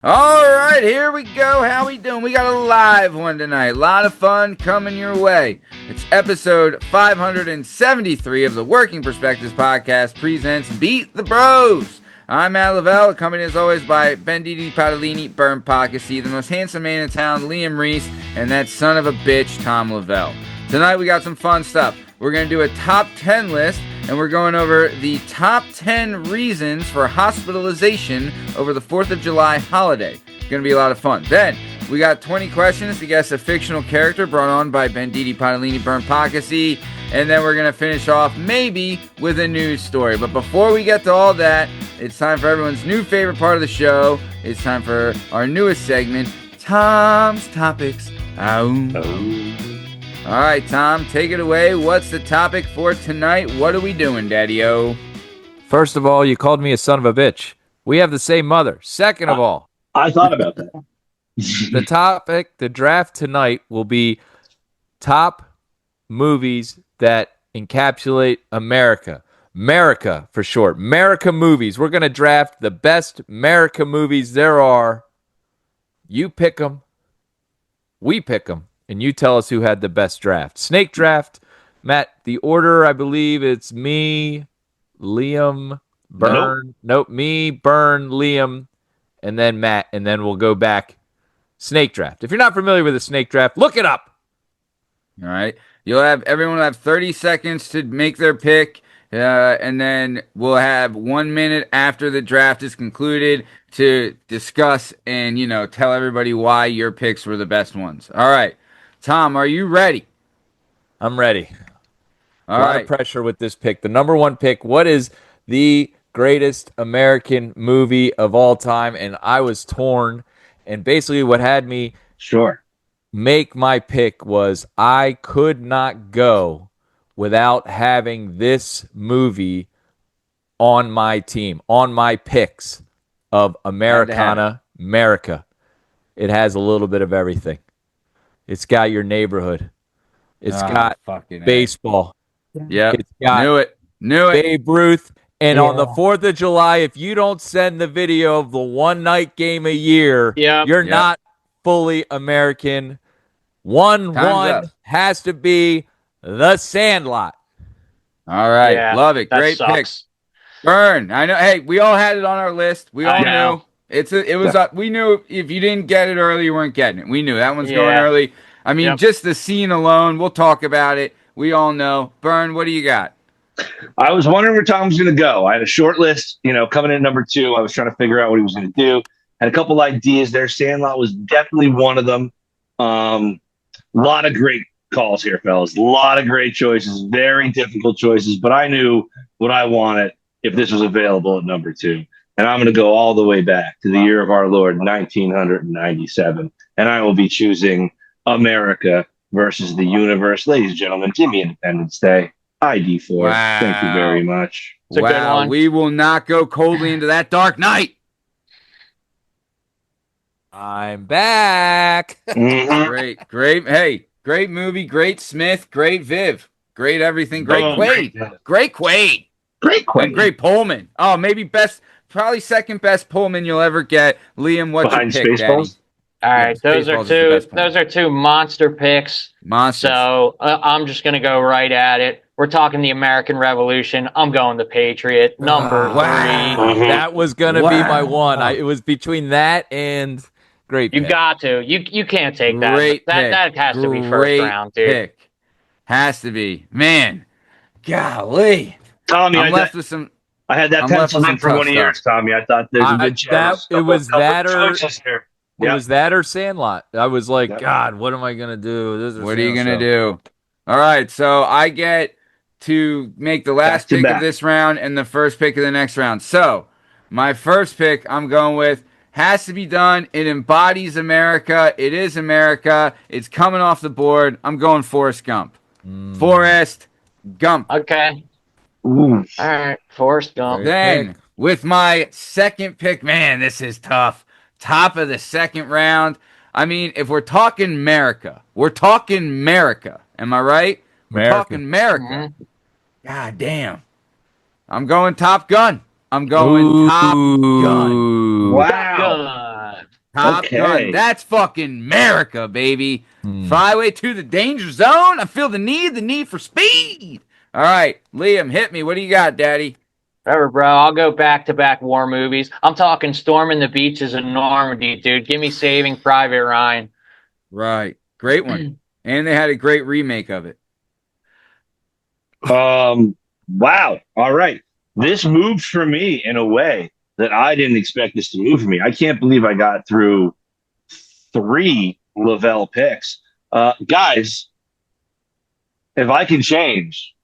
All right, here we go. How we doing? We got a live one tonight. A lot of fun coming your way. It's episode 573 of the Working Perspectives podcast presents Beat the Bros. I'm Matt Lavelle, accompanied as always by Benditi Padalini, Bern Pockasy, the most handsome man in town, Liam Reese, and that son of a bitch, Tom Lavelle. Tonight we got some fun stuff. We're going to do a top 10 list, and we're going over the top 10 reasons for hospitalization over the 4th of July holiday. It's going to be a lot of fun. Then, we got 20 questions to guess a fictional character brought on by Benditi Padalini, Bern Pockasy, and then we're going to finish off maybe with a news story. But before we get to all that, it's time for everyone's new favorite part of the show. It's time for our newest segment, Tom's Topics. All right, Tom, take it away. What's the topic for tonight? What are we doing, Daddy-O? First of all, you called me a son of a bitch. We have the same mother. Second of all, I thought about that. the topic, the draft tonight will be top movies that encapsulate America. America, for short. America movies. We're going to draft the best America movies there are. You pick them. We pick them. And you tell us who had the best draft. Snake draft. Matt, the order, I believe it's me, Liam, Bern. Nope, me, Bern, Liam, and then Matt. And then we'll go back. Snake draft. If you're not familiar with the snake draft, look it up. All right. Everyone will have 30 seconds to make their pick. And then we'll have 1 minute after the draft is concluded to discuss and, tell everybody why your picks were the best ones. All right. Tom, are you ready? I'm ready. All a lot right. of pressure with this pick. The number one pick. What is the greatest American movie of all time? And I was torn. And basically what had me make my pick was I could not go without having this movie on my team, on my picks of Americana, America. It has a little bit of everything. It's got your neighborhood. It's got baseball. Yeah. It's got Knew it. Babe Ruth. And on the 4th of July, if you don't send the video of the one night game a year, you're not fully American. One has to be The Sandlot. All right. Love it. Great picks. Bern. I know. Hey, we all had it on our list. We all knew. We knew if you didn't get it early, you weren't getting it. We knew that one's going early. I mean, just the scene alone, we'll talk about it. We all know. Bern, what do you got? I was wondering where Tom was going to go. I had a short list, coming in at number 2. I was trying to figure out what he was going to do. Had a couple ideas there. Sandlot was definitely one of them. A lot of great calls here, fellas. A lot of great choices. Very difficult choices. But I knew what I wanted if this was available at number 2. And I'm going to go all the way back to the year of our Lord, 1997. And I will be choosing America versus the universe. Ladies and gentlemen, give me Independence Day. ID4. Wow. Thank you very much. It's a good one. We will not go coldly into that dark night. I'm back. Great. Hey, great movie. Great Smith. Great Viv. Great everything. Great Quaid. Great Quaid. And great Pullman. Oh, probably second best Pullman you'll ever get. Liam, what's your pick, Daddy? All right, those are two monster picks. Monsters. So I'm just going to go right at it. We're talking the American Revolution. I'm going the Patriot. Number 3. That was going to be my one. It was between that and great pick. You got to. You can't take that. Great that has to be first round, dude. Pick. Has to be. Man, golly. Tommy, I'm left with some... I had that penciled in for 20 years, Tommy. I thought there's a good chance. It was that or Sandlot. I was like, God, what am I going to do? What are you going to do? All right, so I get to make the last pick of this round and the first pick of the next round. So my first pick I'm going with has to be done. It embodies America. It is America. It's coming off the board. I'm going Forrest Gump. Forrest Gump. Okay. All right, Forrest Gump. Then, with my second pick, man, this is tough. Top of the second round. I mean, if we're talking America, Am I right? We're talking America. Mm-hmm. God damn. I'm going Top Gun. Top Gun. Wow. Top Gun. That's fucking America, baby. Flyway to the danger zone. I feel the need for speed. All right, Liam, hit me. What do you got, Daddy? Whatever, bro. I'll go back-to-back war movies. I'm talking Storming the Beaches of Normandy, dude. Give me Saving Private Ryan. Right. Great one. And they had a great remake of it. Wow. All right. This moved for me in a way that I didn't expect this to move for me. I can't believe I got through 3 Lavelle picks. Guys, if I can change,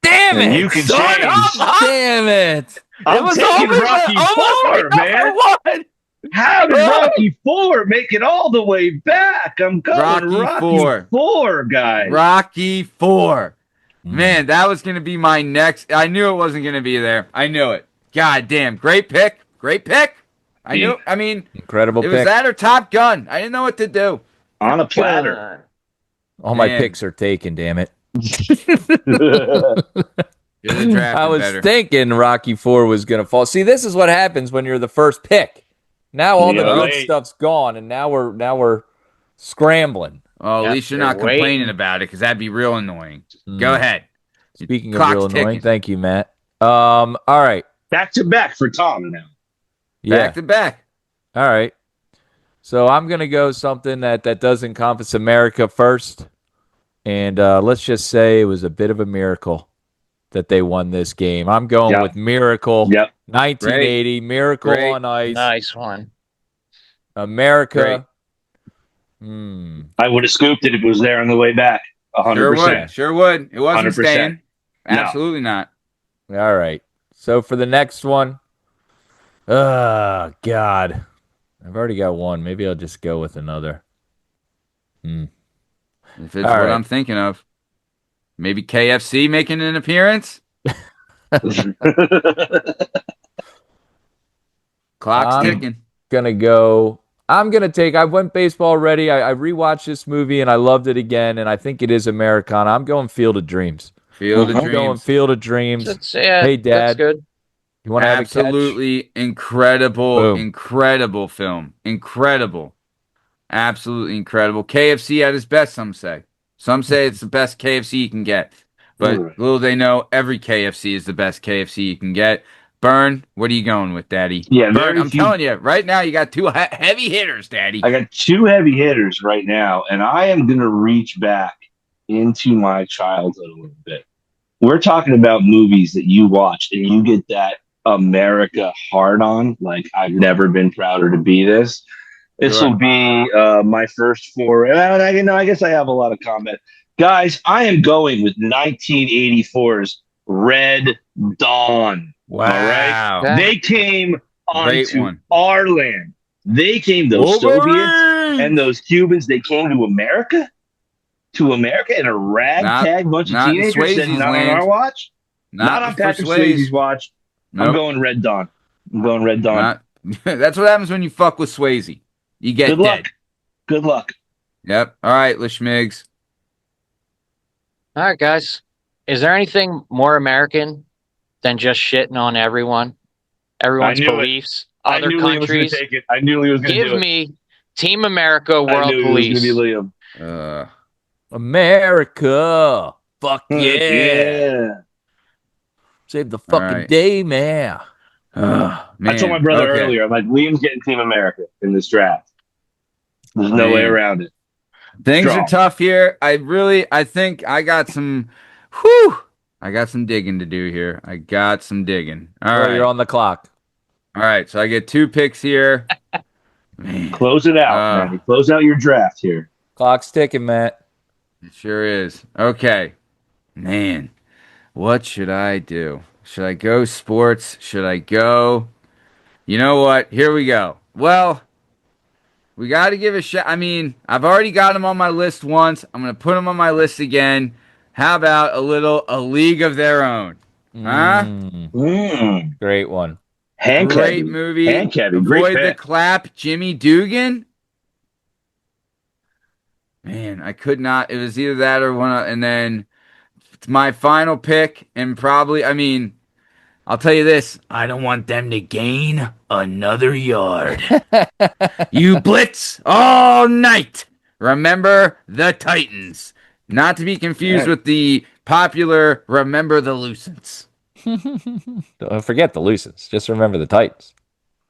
Damn and it! you can son change. Damn it! I'm it was taking almost Rocky almost IV, man. What? How did Rocky 4 make it all the way back? I'm going Rocky 4, guys. Rocky 4. Man, that was going to be my next. I knew it wasn't going to be there. I knew it. God damn. Great pick. Great pick. I knew. I mean, incredible it pick. was that or Top Gun. I didn't know what to do. On a platter. All my picks are taken, damn it. I was thinking Rocky 4 was going to fall. See, this is what happens when you're the first pick. Now all the good stuff's gone, and now we're scrambling. Oh, at least you're not complaining about it, because that'd be real annoying. Go ahead. Speaking of real annoying, thank you, Matt. All right. Back to back for Tom now. Back to back. All right. So I'm going to go something that does encompass America first. And let's just say it was a bit of a miracle that they won this game. I'm going with Miracle. 1980, Great. Miracle on Ice. Nice one. America. I would have scooped it if it was there on the way back. 100%. Sure would. It wasn't 100%. staying. Absolutely not. All right. So for the next one, God. I've already got one. Maybe I'll just go with another. If it's what I'm thinking of. Maybe KFC making an appearance? Clock's ticking. I'm going to take, I went baseball already. I rewatched this movie and I loved it again. And I think it is Americana. I'm going Field of Dreams. Field of Dreams. Going Field of Dreams. Hey, Dad. That's good. You want to have a catch? Absolutely incredible film. Incredible. Absolutely incredible. KFC at its best, some say. Some say it's the best KFC you can get. But little they know, every KFC is the best KFC you can get. Bern, what are you going with, Daddy? Yeah, Bern, I'm telling you, right now you got 2 heavy hitters, Daddy. I got 2 heavy hitters right now, and I am going to reach back into my childhood a little bit. We're talking about movies that you watched, and you get that America hard on. Like, I've never been prouder to be this. This will be my first 4. I guess I have a lot of comment. Guys, I am going with 1984's Red Dawn. Wow. All right? They came onto our land. They came, those Soviets and those Cubans, they came to America? In a ragtag bunch of teenagers sitting not on our watch? Not on Patrick Swayze's watch. Nope. I'm going Red Dawn. That's what happens when you fuck with Swayze. You get dead. Good luck. Yep. All right, Lishmigs. All right, guys. Is there anything more American than just shitting on everyone's beliefs, other countries? I knew he was going to do it. Give me Team America World Police. America. Fuck yeah. Yeah. Save the fucking day, man. Man. I told my brother earlier, I'm like, Liam's getting Team America in this draft. There's no way around it. Things are tough here. I think I got some digging to do here. All right. You're on the clock. All right, so I get 2 picks here. Man. Close it out, man. Close out your draft here. Clock's ticking, Matt. It sure is. Okay. Man, what should I do? Should I go sports? Should I go? You know what? Here we go. Well, we got to give a shot. I mean, I've already got them on my list once. I'm going to put them on my list again. How about A League of Their Own? Huh? Great one. Great movie. Avoid the Clap, Jimmy Dugan. Man, I could not. It was either that or one. And then my final pick, and probably, I mean, I'll tell you this. I don't want them to gain another yard. You blitz all night. Remember the Titans. Not to be confused with the popular Remember the Lucents. Don't forget the Lucents. Just remember the Titans.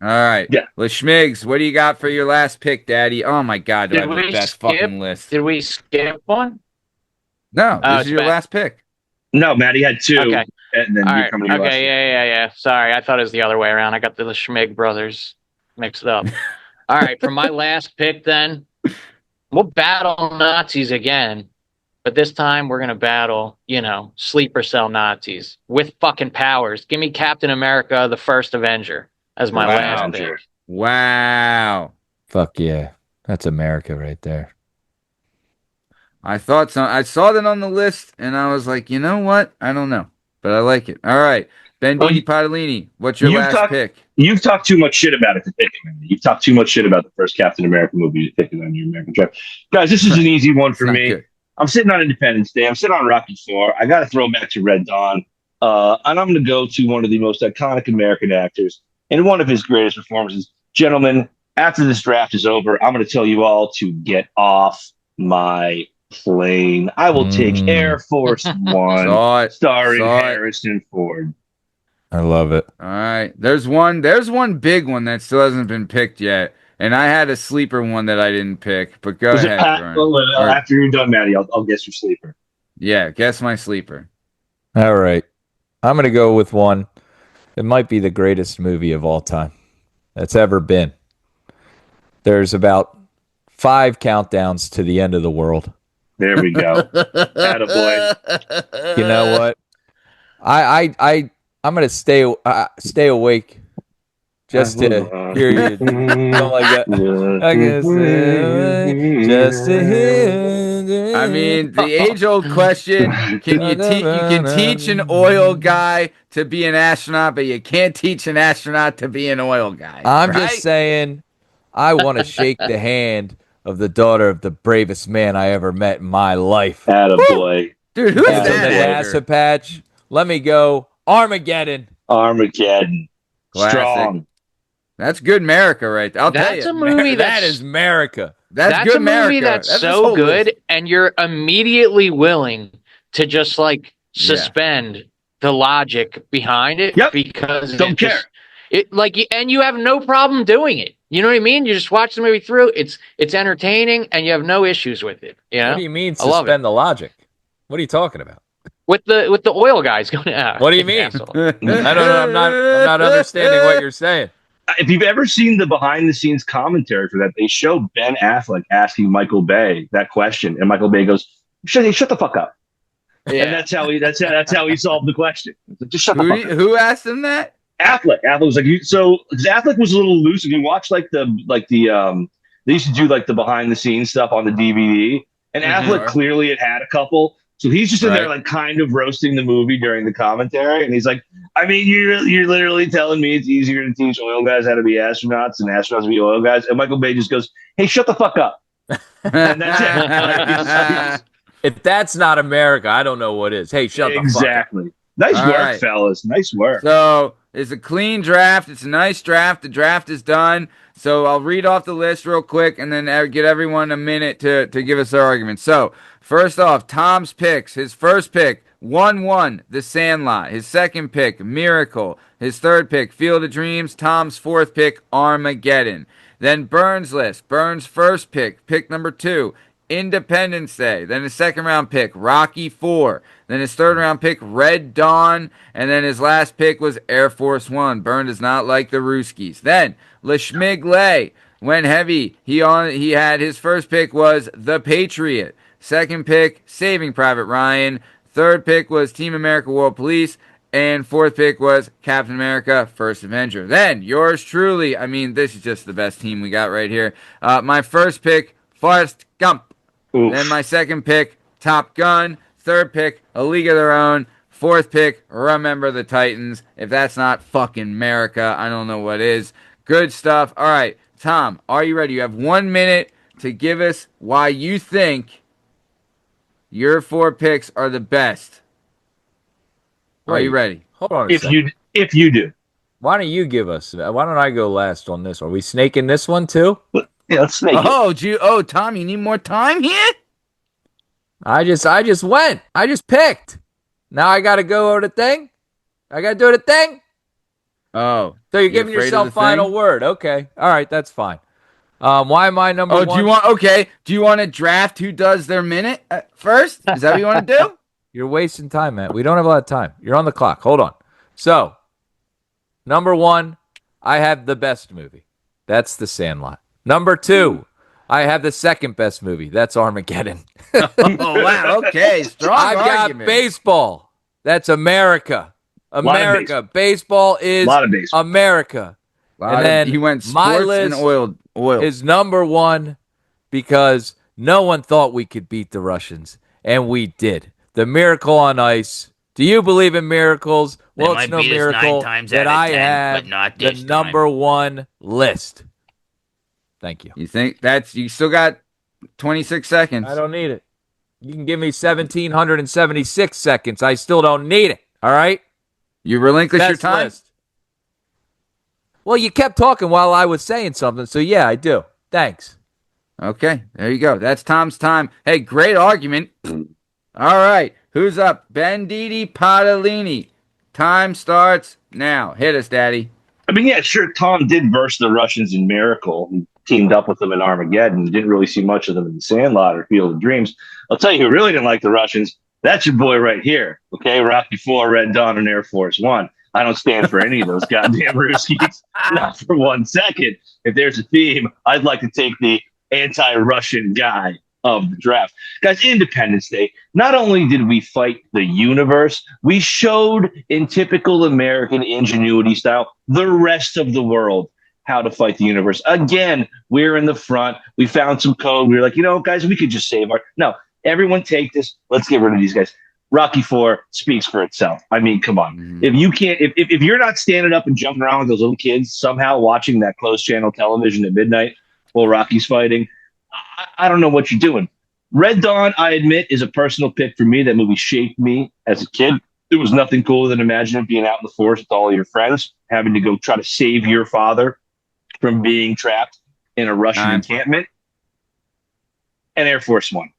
All right. Yeah. Well, Schmigs, what do you got for your last pick, Daddy? Oh, my God. Do I Did have the we best skip? fucking list? Did we skip one? No, Oh, this it's is your back. last pick. No, Maddie had two. Okay. And then All you right. come to your last Okay. Yeah. Sorry, I thought it was the other way around. I got the Schmig brothers mixed up. All right. For my last pick, then we'll battle Nazis again, but this time we're gonna battle, sleeper cell Nazis with fucking powers. Give me Captain America: The First Avenger as my last pick. Wow. Fuck yeah. That's America right there. I thought so. I saw that on the list, and I was like, you know what? I don't know, but I like it. All right, Benditti Padalini, what's your last pick? You've talked too much shit about it to pick it, man. You've talked too much shit about the first Captain America movie to pick it on your American draft. Guys, this is an easy one for me. Good. I'm sitting on Independence Day. I'm sitting on Rocky IV. I got to throw back to Red Dawn. And I'm going to go to one of the most iconic American actors and one of his greatest performances. Gentlemen, after this draft is over, I'm going to tell you all to get off my plane. I will take Air Force One, starring Harrison Ford. I love it. All right, there's one big one that still hasn't been picked yet, and I had a sleeper one that I didn't pick. But go ahead, Bern. After you're done, Maddie, I'll guess your sleeper. Yeah, guess my sleeper. All right, I'm gonna go with one. It might be the greatest movie of all time that's ever been. There's about 5 countdowns to the end of the world. There we go. Attaboy. You know what? I'm gonna stay awake just to hear you something like that. I guess just to hear. I mean, the age-old question: Can you teach an oil guy to be an astronaut, but you can't teach an astronaut to be an oil guy. I'm just saying, I want to shake the hand of the daughter of the bravest man I ever met in my life. Attaboy. Dude, who's And that? the NASA patch. Let me go. Armageddon. Armageddon. Classic. Strong. That's good America right there. I'll tell you. That's a movie that is America. That's good a movie America. that's so good, and you're immediately willing to just suspend the logic behind it because don't care. And you have no problem doing it. You know what I mean? You just watch the movie through. It's entertaining, and you have no issues with it. You know? What do you mean suspend the logic? What are you talking about? With the oil guys going out. What do you mean? I don't know. I'm not understanding what you're saying. If you've ever seen the behind-the-scenes commentary for that, they show Ben Affleck asking Michael Bay that question, and Michael Bay goes, "Shut the fuck up." Yeah. And that's how he solved the question. Just shut the fuck up. Who asked him that? Affleck was like, because Affleck was a little loose. If you watch they used to do like the behind-the-scenes stuff on the DVD, and Affleck clearly had a couple. So he's just in there like kind of roasting the movie during the commentary, and he's like, "I mean, you're literally telling me it's easier to teach oil guys how to be astronauts than astronauts to be oil guys." And Michael Bay just goes, "Hey, shut the fuck up." And that's it. If that's not America, I don't know what is. Hey, shut the fuck up. Exactly. Nice work, fellas. Nice work. So it's a clean draft. It's a nice draft. The draft is done. So I'll read off the list real quick and then get everyone a minute to give us their argument. So first off, Tom's picks. His first pick, 1-1, The Sandlot. His second pick, Miracle. His third pick, Field of Dreams. Tom's fourth pick, Armageddon. Then Bern's list. Bern's first pick number 2, Independence Day. Then his second round pick, Rocky IV. Then his third round pick, Red Dawn. And then his last pick was Air Force One. Bern does not like the Ruskies. Then LeSchmigley went heavy. He had his first pick was The Patriot. Second pick, Saving Private Ryan. Third pick was Team America World Police. And fourth pick was Captain America First Avenger. Then yours truly. I mean, this is just the best team we got right here. My first pick, Forrest Gump. Oof. Then my second pick, Top Gun. Third pick, A League of Their Own. Fourth pick, Remember the Titans. If that's not fucking America, I don't know what is. Good stuff. All right, Tom, are you ready? You have 1 minute to give us why you think your 4 picks are the best. Are you ready? Hold on a second. if you do. Why don't you give us? Why don't I go last on this? Are we snaking this one too? Yeah, let's snake it. Tom, you need more time here? I just went. I just picked. Now I got to go over the thing. I got to do the thing. Oh, So you're giving afraid of yourself the final thing? word. Okay. All right. That's fine. Why am I number one? Do you want to draft who does their minute first? Is that what you want to do? You're wasting time, man. We don't have a lot of time. You're on the clock. Hold on. So, number one, I have the best movie. That's The Sandlot. Number two, I have the second best movie. That's Armageddon. Oh, wow. Okay. Strong I've argument. got baseball. That's America. America. Baseball is A lot of baseball. America. And then he went my sports list and oil. is number one because no one thought we could beat the Russians, and we did. The Miracle on Ice. Do you believe in miracles? They Well, might it's no beat us 9 miracle times that out of I 10, have but not the this time. number one list. Thank you. You think you still got 26 seconds? I don't need it. You can give me 1,776 seconds. I still don't need it. All right? You relinquish your Best time? list. Well, you kept talking while I was saying something, so yeah, I do. Thanks. Okay, there you go. That's Tom's time. Hey, great argument. All right, who's up? Banditi Padalini. Time starts now. Hit us, Daddy. I mean, yeah, sure. Tom did verse the Russians in Miracle. He teamed up with them in Armageddon. Didn't really see much of them in The Sandlot or Field of Dreams. I'll tell you who really didn't like the Russians. That's your boy right here. Okay, Rocky IV, Red Dawn, and Air Force One. I don't stand for any of those goddamn Ruskies. Not for 1 second. If there's a theme, I'd like to take the anti-Russian guy of the draft. Guys, Independence Day, not only did we fight the universe, we showed in typical American ingenuity style the rest of the world how to fight the universe. Again, we're in the front. We found some code. We were like, guys, we could just save our... No, everyone take this. Let's get rid of these guys. Rocky IV speaks for itself. I mean, come on. Mm-hmm. If you can't, if you're not standing up and jumping around with those little kids somehow watching that closed channel television at midnight while Rocky's fighting, I don't know what you're doing. Red Dawn, I admit, is a personal pick for me. That movie shaped me as a kid. There was nothing cooler than imagining being out in the forest with all of your friends, having to go try to save your father from being trapped in a Russian encampment. And Air Force One.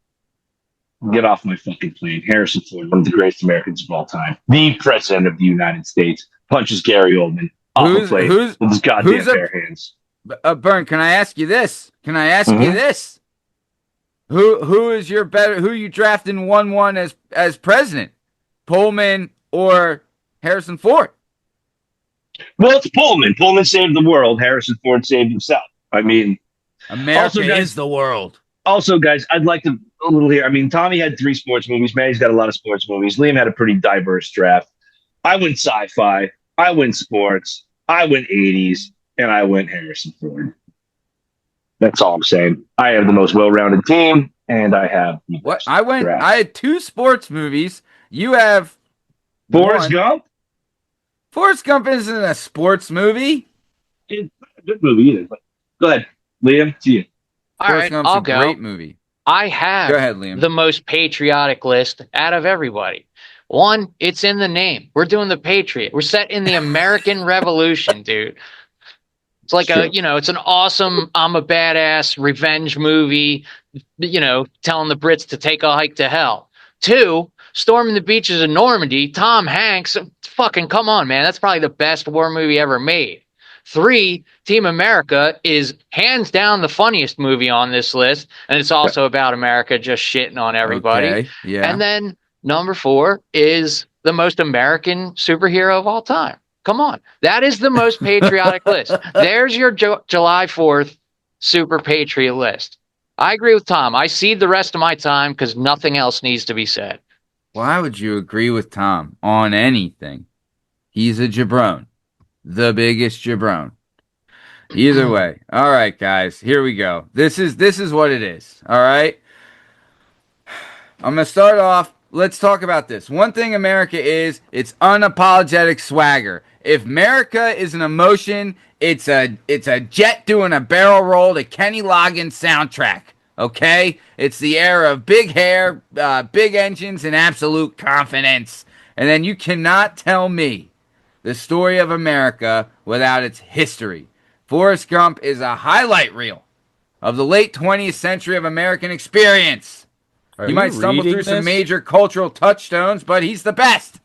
Get off my fucking plane. Harrison Ford, one of the greatest Americans of all time. The president of the United States. Punches Gary Oldman off the plane with his goddamn bare hands. Bern, can I ask you this? Who is your better? Who you drafting 1-1 as president? Pullman or Harrison Ford? Well, it's Pullman. Pullman saved the world. Harrison Ford saved himself. I mean, America is the world. Also, guys, I'd like to a little here. I mean, Tommy had 3 sports movies. Manny's got a lot of sports movies. Liam had a pretty diverse draft. I went sci-fi. I went sports. I went 80s. And I went Harrison Ford. That's all I'm saying. I have the most well-rounded team, and I have the What? best I draft. had 2 sports movies. You have Forrest Gump? Forrest Gump isn't a sports movie. It's not a good movie either. But go ahead, Liam. To you. All Forrest right, Gump's I'll a go. great movie. I have Go ahead, Liam. the most patriotic list out of everybody. One, it's in the name. We're doing the Patriot. We're set in the American Revolution, dude. It's like it's an awesome, I'm a badass revenge movie, telling the Brits to take a hike to hell. 2, storming the beaches of Normandy, Tom Hanks, fucking come on, man. That's probably the best war movie ever made. 3, Team America is hands down the funniest movie on this list, and it's also about America just shitting on everybody. Okay, yeah. And then number 4 is the most American superhero of all time. Come on. That is the most patriotic list. There's your July 4th super patriot list. I agree with Tom. I cede the rest of my time because nothing else needs to be said. Why would you agree with Tom on anything? He's a jabron. The biggest jabron. Either way. All right, guys. Here we go. This is what it is. All right. I'm going to start off. Let's talk about this. One thing America is, it's unapologetic swagger. If America is an emotion, it's a jet doing a barrel roll to Kenny Loggins soundtrack. Okay? It's the era of big hair, big engines, and absolute confidence. And then you cannot tell me the story of America without its history. Forrest Gump is a highlight reel of the late 20th century of American experience. Are He you might stumble reading through some this? major cultural touchstones, but he's the best.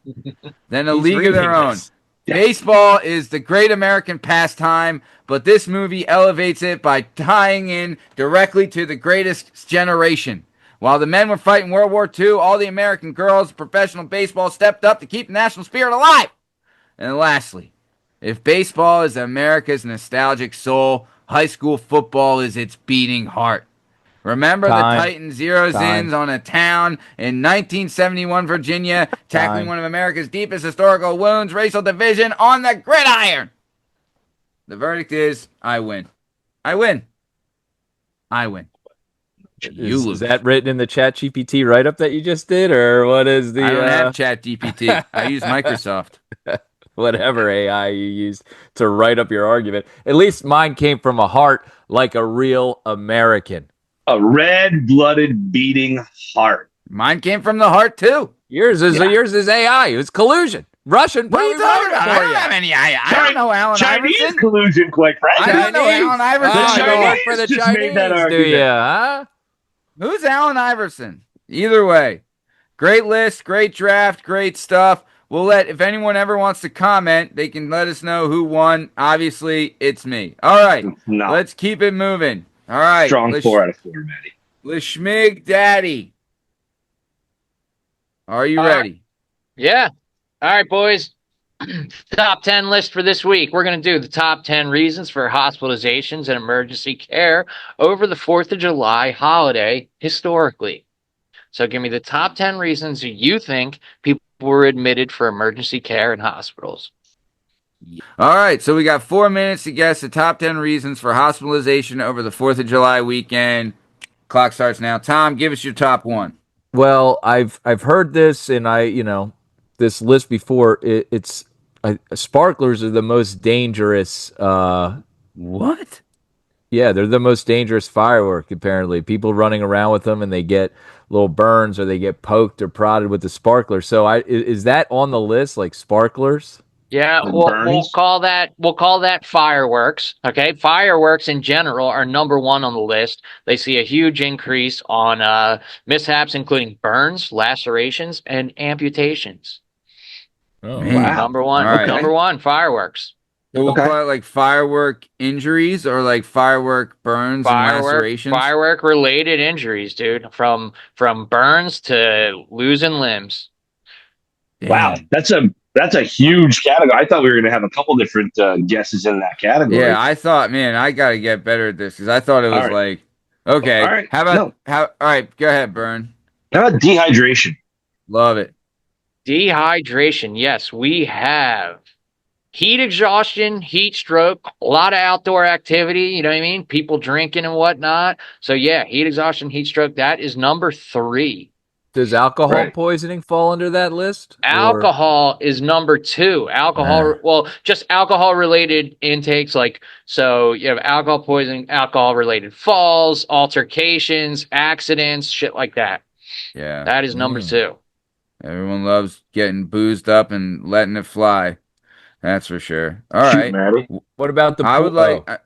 Then a He's league of their reading own. this. Baseball is the great American pastime, but this movie elevates it by tying in directly to the greatest generation. While the men were fighting World War II, all the American girls, professional baseball stepped up to keep the national spirit alive. And lastly, if baseball is America's nostalgic soul, high school football is its beating heart. Remember Time. the Titan zeroes Time. in on a town in 1971 Virginia, tackling Time. one of America's deepest historical wounds, racial division, on the gridiron. The verdict is, I win. I win. I win. You Is lose. that written in the Chat GPT write-up that you just did, or what is the I don't have Chat GPT. I use Microsoft. whatever AI you used to write up your argument? At least mine came from a heart like a real American. A red-blooded beating heart. Mine came from the heart too. Yours is AI. It was collusion. Russian. What are you probably talking about? wrote it I for don't you. have any. I don't know Alan Chinese Iverson. collusion, quite frankly. I don't know Chinese? Alan Iverson. Oh, you Chinese work for the just made that Chinese, do argument. you? Huh? Who's Allen Iverson? Either way, great list, great draft, great stuff. We'll let, if anyone ever wants to comment, they can let us know who won. Obviously, it's me. All right, No. let's keep it moving. All right, Strong 4 out of 4, Matty. Lishmig Daddy. Are you All right. ready? Yeah. All right, boys. Top 10 list for this week. We're going to do the top 10 reasons for hospitalizations and emergency care over the 4th of July holiday historically. So give me the top 10 reasons you think people were admitted for emergency care in hospitals. All right, so we got 4 minutes to guess the top 10 reasons for hospitalization over the 4th of July weekend. Clock starts now. Tom, give us your top one. Well, I've heard this, and this list before. Sparklers are the most dangerous. What? Yeah, they're the most dangerous firework. Apparently, people running around with them and they get little burns or they get poked or prodded with the sparkler. So, is that on the list? Like sparklers? Yeah, Like we'll burns? call that fireworks. Okay, fireworks in general are number one on the list. They see a huge increase on mishaps, including burns, lacerations, and amputations. Oh, Man. Wow. Number one, All right. number one, fireworks. So we'll Okay. call it like firework injuries or like firework burns and lacerations. Firework related injuries, dude. From burns to losing limbs. Wow. Damn. That's a huge category. I thought we were going to have a couple different guesses in that category. Yeah, I thought, man, I got to get better at this because I thought it was All right. like, okay. All right. How about, all right, go ahead, Bern. How about dehydration? Love it. Dehydration. Yes, we have heat exhaustion, heat stroke, a lot of outdoor activity. You know what I mean? People drinking and whatnot. So yeah, heat exhaustion, heat stroke. That is number 3. Does alcohol Right. poisoning fall under that list? Or- Alcohol is number 2. Just alcohol related intakes. So you have alcohol poisoning, alcohol related falls, altercations, accidents, shit like that. Yeah. That is number 2. Everyone loves getting boozed up and letting it fly. That's for sure. All Shoot, right. Matty. What about the? I would pool- like,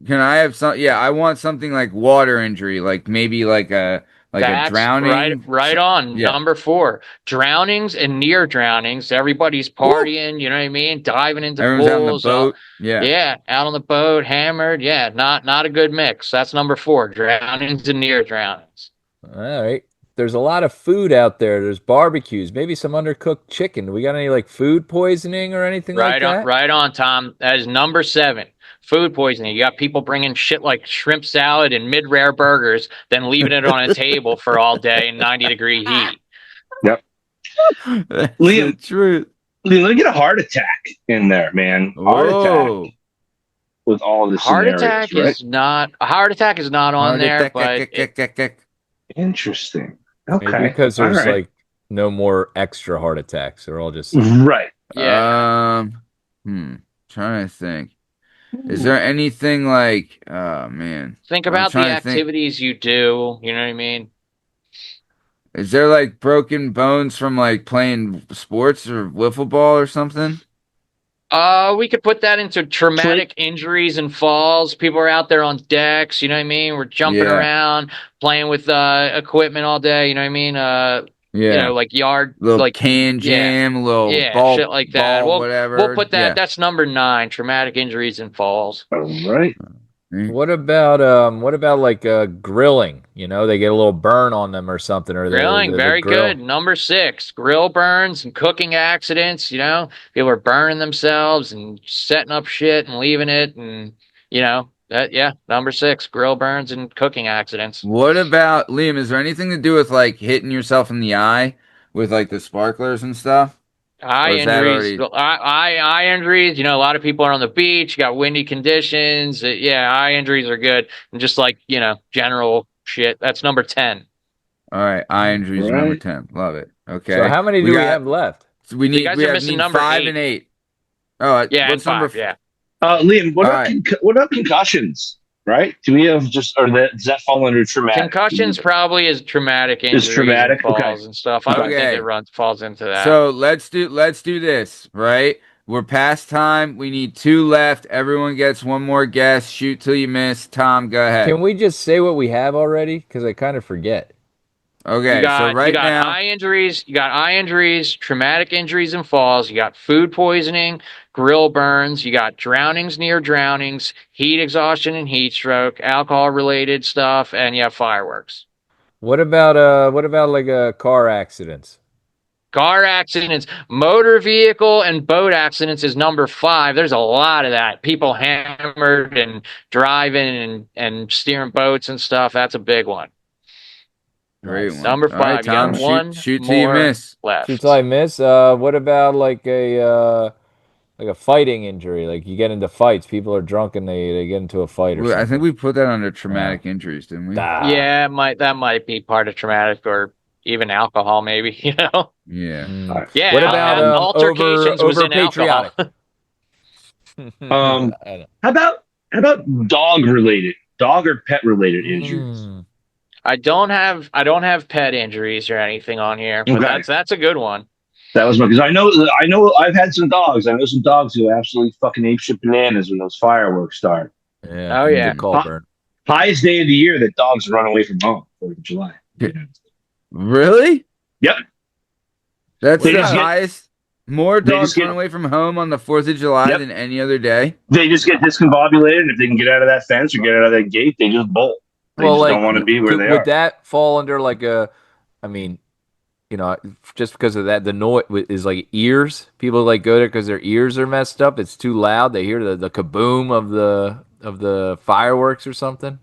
can I have some? Yeah, I want something like water injury, like maybe like a That's drowning. right on. Yeah. Number 4, drownings and near drownings. Everybody's partying, you know what I mean? Diving into Everyone's out on the pools. boat. Yeah. Yeah, out on the boat, hammered. Yeah, not a good mix. That's number 4, drownings and near drownings. All right. There's a lot of food out there. There's barbecues, maybe some undercooked chicken. We got any like food poisoning or anything like that? Right on, Tom. That is number 7. Food poisoning. You got people bringing shit like shrimp salad and mid-rare burgers, then leaving it on a table for all day in 90-degree heat. Yep. That's Liam. the truth. Let me get a heart attack in there, man. Heart Whoa. attack with all of the Heart scenarios, attack right? is not on there, but Interesting. Maybe Okay. because there's All right. like no more extra heart attacks. They're all just Right. yeah. Trying to think. Is there anything like? Oh man. Think I'm about the trying to think. activities you do. You know what I mean? Is there like broken bones from like playing sports or wiffle ball or something? We could put that into traumatic injuries and falls. People are out there on decks, you know what I mean? We're jumping Yeah. around, playing with equipment all day, you know what I mean? You know, like yard, little like can jam, a little yeah, ball, shit like that. whatever. We'll put that. Yeah. That's number 9, traumatic injuries and falls. All right. What about like grilling? You know, they get a little burn on them or something, or Grilling, the very grill. good. Number 6, grill burns and cooking accidents. You know, people are burning themselves and setting up shit and leaving it, and you know that. Yeah, number 6, grill burns and cooking accidents. What about Liam? Is there anything to do with like hitting yourself in the eye with like the sparklers and stuff? Eye Or is that injuries, already- eye injuries. You know, a lot of people are on the beach. You got windy conditions. Yeah, eye injuries are good, and just like general shit. That's number 10. All right, eye injuries are Right. number 10. Love it. Okay. So how many do we have left? So we You need guys we are have missing need number 5 8. and 8. Oh, Yeah, and what's number 5. Yeah. Liam, what All about right. what about concussions? Right? Do we have does that fall under traumatic? Concussions probably is traumatic injuries, traumatic? and falls Okay. and stuff. I don't think Okay. it falls into that. So let's do this, right? We're past time. We need 2 left. Everyone gets one more guess. Shoot till you miss. Tom, go ahead. Can we just say what we have already? Because I kind of forget. Okay, you got, so right you got now, eye injuries, traumatic injuries and falls, you got food poisoning, grill burns, you got drownings, near drownings, heat exhaustion and heat stroke, alcohol related stuff, and you have fireworks. What about like car accidents? Car accidents, motor vehicle and boat accidents is number 5. There's a lot of that. People hammered and driving and steering boats and stuff. That's a big one. great one. Number All right, 5. You got Tom, one shoot till you more miss. left. Shoot till I miss. What about like a fighting injury? Like you get into fights, people are drunk and they get into a fight or Well, something. I think we put that under traumatic injuries, didn't we? Ah. Yeah, that might be part of traumatic or even alcohol, maybe. Yeah. Mm. Yeah. What about altercations was over in alcohol. patriotic? How about dog or pet related injuries? Mm. I don't have pet injuries or anything on here, but Okay. that's a good one. That was because I know I've had some dogs. I know some dogs who absolutely fucking apeshit bananas when those fireworks start. Yeah. Oh, yeah. Good call, Bern. Highest day of the year that dogs run away from home, 4th of July. Really? Yep. That's They the just get- highest. More they dogs just get- run away from home on the 4th of July Yep. than any other day. They just get discombobulated, and if they can get out of that fence or get out of that gate, they just bolt. They just don't want to be where they would are. that fall under like I mean, just because of that, the noise is like ears. People like go there because their ears are messed up. It's too loud. They hear the kaboom of the fireworks or something.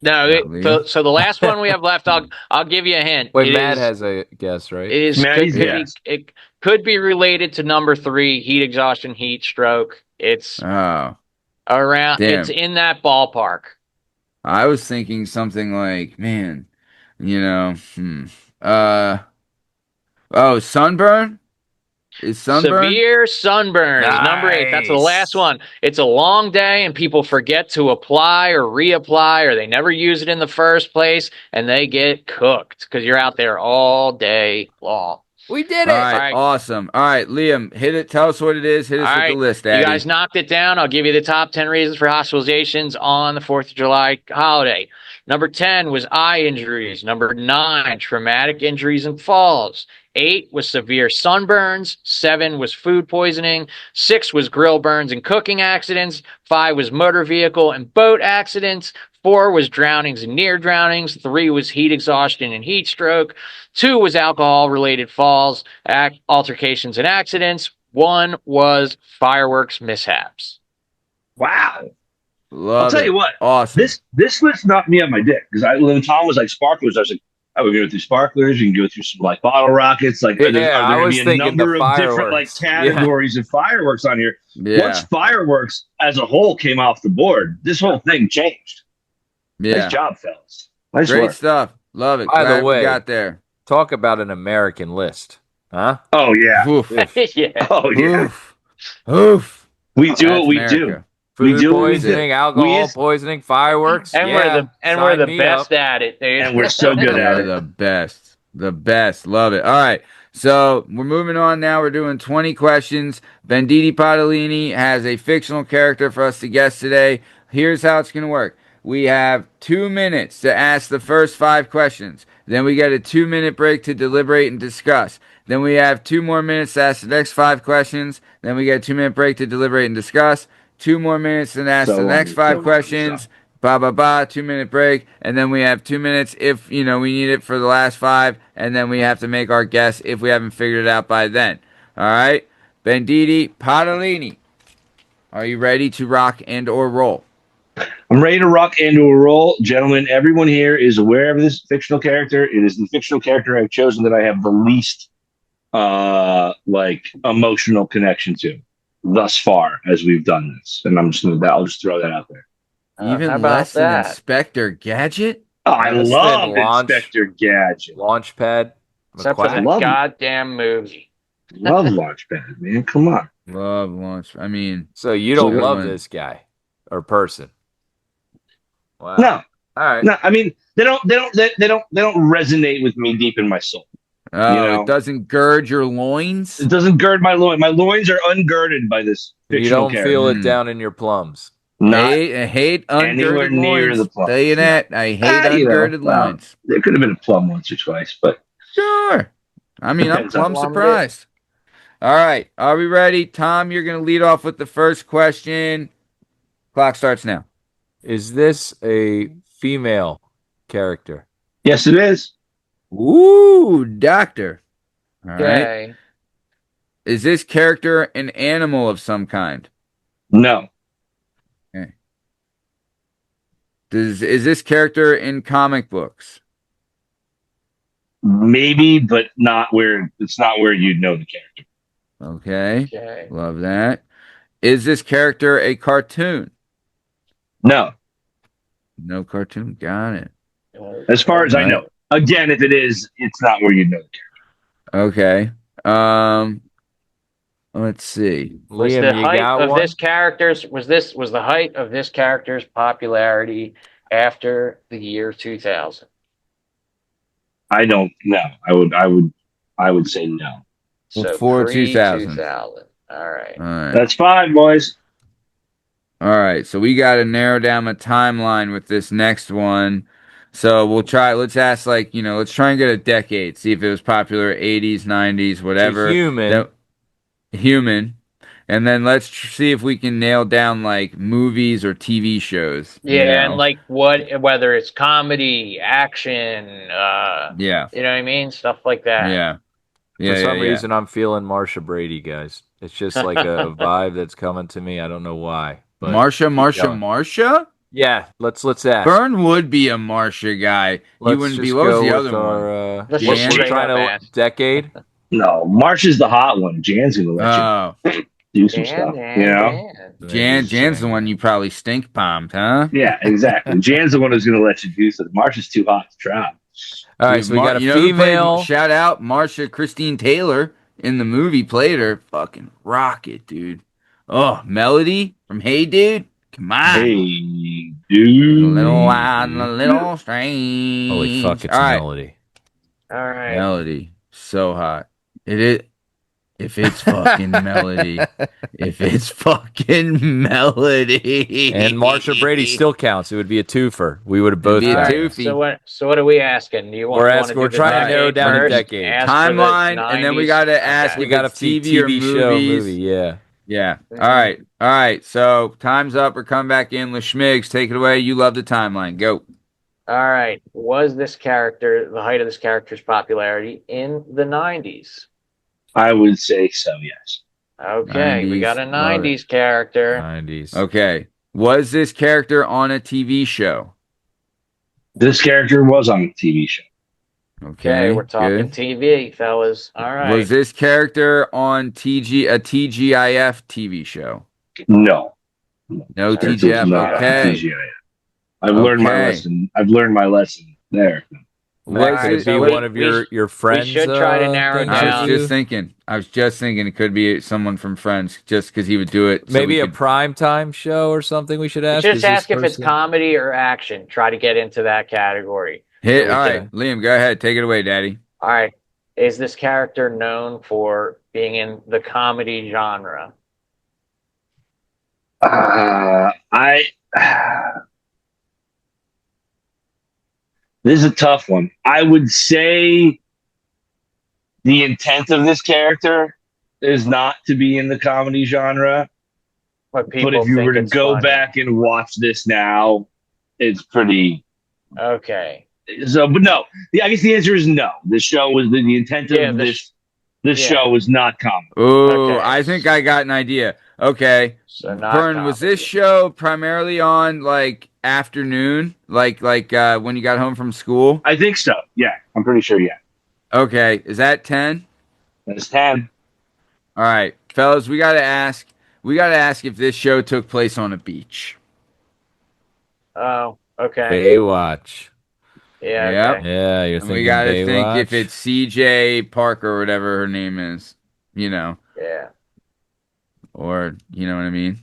No, Liam? so the last one we have left, I'll give you a hint. Wait, It Matt is- has a guess, right? It is Matt, could, he's could guessed. be, it could be related to number 3, heat exhaustion, heat stroke. It's Oh, around. Damn. It's in that ballpark. I was thinking something like, man, sunburn? Is sunburn? Severe sunburn is number 8. That's the Nice. last one. It's a long day and people forget to apply or reapply or they never use it in the first place and they get cooked because you're out there all day long. We did All it. right, Alright. awesome. All right, Liam, hit it. Tell us what it is. Hit us All with right, the list, you Daddy. guys knocked it down. I'll give you the top 10 reasons for hospitalizations on the 4th of July holiday. Number 10 was eye injuries. Number 9, traumatic injuries and falls. 8 was severe sunburns. 7 was food poisoning. 6 was grill burns and cooking accidents. 5 was motor vehicle and boat accidents. 4 was drownings and near drownings. 3 was heat exhaustion and heat stroke. 2 was alcohol-related falls, altercations, and accidents. 1 was fireworks mishaps. Wow. Love I'll tell it. you what. Awesome. This list knocked me on my dick because when Tom was like sparklers, I was like, I would go through sparklers. You can go through some like bottle rockets. Like, Yeah, are there I gonna was be a thinking number the of different like fireworks. categories of fireworks on here? Yeah. Once fireworks as a whole came off the board, this whole thing changed. Yeah. Nice job, fellas. Nice Great work. stuff. Love it. By the Glad we way- got there. Talk about an American list, huh? Oh yeah. Oof. Yeah. Oh yeah. Oof. Oof. We do That's what we do. America. Food do what we poisoning, do. alcohol We- poisoning, fireworks. And yeah, we're sign the me best up. at it, dude. And we're so good at We're it. the best. The best. Love it. All right. So we're moving on now. We're doing 20 questions. Banditi Padalini has a fictional character for us to guess today. Here's how it's going to work. We have 2 minutes to ask the first 5 questions. Then we get a 2-minute break to deliberate and discuss. Then we have 2 more minutes to ask the next 5 questions. Then we get a 2-minute break to deliberate and discuss. 2 more minutes to ask the next 5 questions. 2-minute break, and then we have 2 minutes if we need it for the last 5, and then we have to make our guess if we haven't figured it out by then. All right, Banditi Padalini, are you ready to rock and or roll? I'm ready to rock into a roll. Gentlemen, everyone here is aware of this fictional character. It is the fictional character I've chosen that I have the least emotional connection to thus far as we've done this. And I'll just throw that out there. Even less than Inspector Gadget? Oh, I love Launch- Inspector Gadget. Launchpad. Except for McQuack. that goddamn movie. Love Launchpad, man. Come on. Love Launch. I mean, So you don't Good love one. this guy or person? Wow. No, All right. no. I mean, they don't resonate with me deep in my soul. it doesn't gird your loins. It doesn't gird my loins. My loins are ungirded by this You fictional don't character. feel it down in your plums. Not I hate anywhere ungirded near loins. the plums. Tell you that. I hate ungirded loins. There could have been a plum once or twice, but Sure. I mean, I'm Depends on plumb plum surprised. All right. Are we ready? Tom, you're going to lead off with the first question. Clock starts now. Is this a female character? yes, it is. Ooh, doctor. All right. Okay. Is this character an animal of some kind? No, Is this character in comic books? maybe, but not where. It's not where you'd know the character. Okay. Okay. Love that. Is this character a cartoon? No, No cartoon. Got it. as far as I Right. know. Again, if it is, it's not where you'd know the character. Okay. Let's see. Was Liam, the you height got of one? this character's was the height of this character's popularity after the year 2000? I don't know. I would say no. So Before 2000. 2000. All right. All right. That's fine, boys. All right. So we got to narrow down a timeline with this next one. So we'll try. Let's ask, let's try and get a decade. See if it was popular 80s, 90s, whatever. human. Human. And then let's see if we can nail down like movies or TV shows. Yeah, and like whether it's comedy, action, Yeah. you know what I mean? Stuff like that. Yeah. Yeah. For some yeah. reason, I'm feeling Marsha Brady, guys. It's just like a vibe that's coming to me. I don't know why. But Marsha? yeah, let's ask. Bern would be a Marsha guy. He Let's wouldn't be. just What was go the with other our, one? Let's Jan? just we're straight trying up to ask. decade. No, Marsh is the hot one. Jan's gonna let Oh, you do some stuff. You know? Jan's the one you probably stink bombed, huh? Yeah, exactly. Jan's the one who's gonna let you do something. Marsh is too hot to try. All right, Dude, so we got a you know who played- female. shout out Marsha Christine Taylor in the movie. Played her. Fucking rocket, dude. Oh, Melody from Hey Dude. Come on. Hey, dude. A little on a little strange. Holy fuck, it's All right. Melody. All right. Melody. So hot. It is. If it's fucking Melody. If it's fucking Melody. And Marsha Brady still counts. It would be a twofer. We would have both It'd be a got two. it. So what are we asking? Do you want? We're you asking- wanna we're do the trying to narrow decade down a first? decade. Ask for the Timeline, and then we 90s? gotta ask. Okay. We got a If it's TV or TV show movies. movie, yeah. Yeah. All right. All right. So time's up. We're coming back in. LaSchmigs, take it away. You love the timeline. Go. All right. Was this character the height of this character's popularity in the 90s? I would say so, yes. Okay, we 90s, got a love 90s character. 90s. Okay. Was this character on a TV show? This character was on a TV show. Okay. Okay, we're talking good. TV, fellas. All right. Was this character on a TGIF TV show? No. No Character was TGIF. not on Okay. TGIF. I've learned my Okay. lesson. I've learned my lesson there. Was Could it- it be so one of your friends? should try to narrow things down. that I was you- just thinking it could be someone from Friends, just because he would do it. so Maybe we a could- primetime show or something we should ask? Just Is this ask if it's person- comedy or action. Try to get into that category. hit. Okay. All right, Liam, go ahead. Take it away, Daddy. All right. Is this character known for being in the comedy genre? I This is a tough one. I would say the intent of this character is not to be in the comedy genre. But But if you were to go back and watch this now, it's pretty. Okay. So, but no. I guess the answer is no. The show was the intent of this show was not comedy. Ooh, I think I got an idea. Okay. So not Bern, comedy. was this show primarily on like afternoon, like when you got home from school? I think so. Yeah, I'm pretty sure. Yeah, Okay, is that 10? that's 10. All right, fellas, we got to ask if this show took place on a beach. Oh, okay. Baywatch. Yeah. Yep. Okay. Yeah, you're And thinking we got to Baywatch. think if it's CJ Parker or whatever her name is, Yeah. or you know what I mean?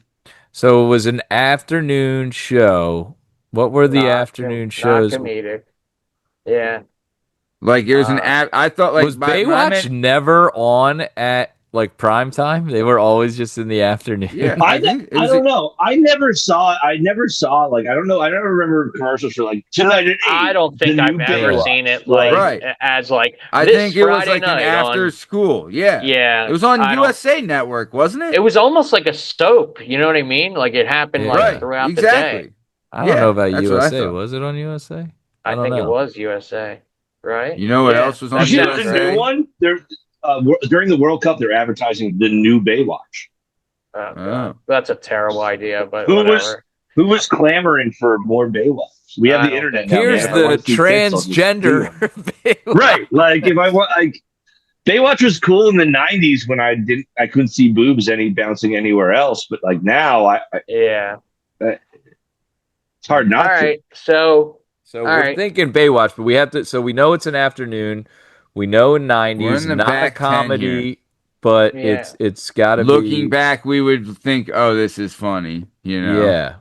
So it was an afternoon show. What were the afternoon shows? Not comedic. Yeah. Like it was an app. I thought like Was Baywatch never on at like prime time? They were always just in the afternoon. Yeah, I don't know. I never saw. Like I don't know. I never remember commercials for like tonight at 8. I don't think I've ever Baywatch. seen it like as like. I this think it was Friday like an night after on, school. Yeah. Yeah. It was on I don't- USA Network, wasn't it? It was almost like a soap. You know what I mean? Like it happened Yeah. like Right. throughout Exactly. the day. I don't know about that's what I USA. thought. Was it on USA? I don't think know. it was USA, right? You know what else was on Did you USA? know the new one? During the World Cup, they're advertising the new Baywatch. Oh, God. Oh. That's a terrible idea, but Who whatever. was clamoring for more Baywatch? We have the internet now. Here's man. If I the want to see tits, I'll just do transgender. one. Baywatch. Right. Like if I want, like Baywatch was cool in the '90s when I couldn't see boobs bouncing anywhere else. But like now, Yeah. it's hard not All to. right. So So we're thinking Baywatch, but we have to. So we know it's an afternoon. We know in We're '90s, in the not a back 10 comedy, but Yeah. it's got to be. Looking back, we would think, "Oh, this is funny," you know. Yeah.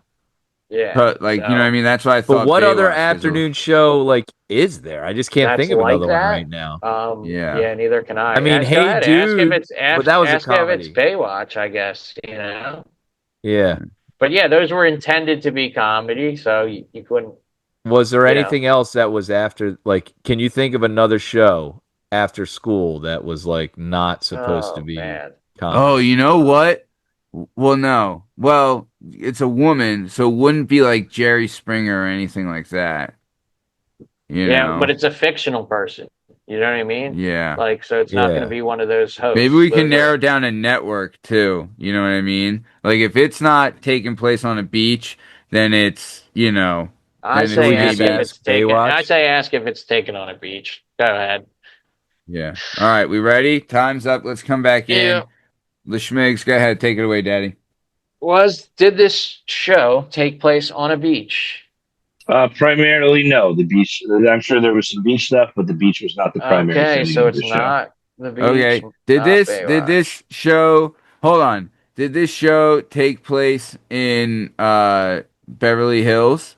yeah. But like, So- you know what I mean? That's why I thought. But what Baywatch other was afternoon show like is there? I just can't That's think of like another that? one right now. Yeah. Neither can I. I mean, Go Hey ahead, Dude, ask but that was a if it's comedy. Baywatch, I guess. You know. Yeah. But yeah, those were intended to be comedy, so you couldn't. Was there You know. anything else that was after? Like, can you think of another show after school that was like not supposed to be Man. comedy? Oh, you know what? Well, no. Well, it's a woman, so it wouldn't be like Jerry Springer or anything like that. You know? But it's a fictional person. You know what I mean? Yeah. Like, so it's not Yeah. going to be one of those hosts. Maybe we can Those are- narrow down a network too. You know what I mean? Like if it's not taking place on a beach, then it's, you know. I then say it's ask if maybe it's taken. Baywatch. I say ask if it's taken on a beach. Go ahead. Yeah. All right, we ready? Time's up. Let's come back in. LeSchmigs, go ahead. Take it away, Daddy. Did this show take place on a beach? Primarily, no. The beach. I'm sure there was some beach stuff, but the beach was not the primary. Okay, setting so of it's the show. not the beach. Okay. Did not this Baywatch. show hold on. Did this show take place in Beverly Hills?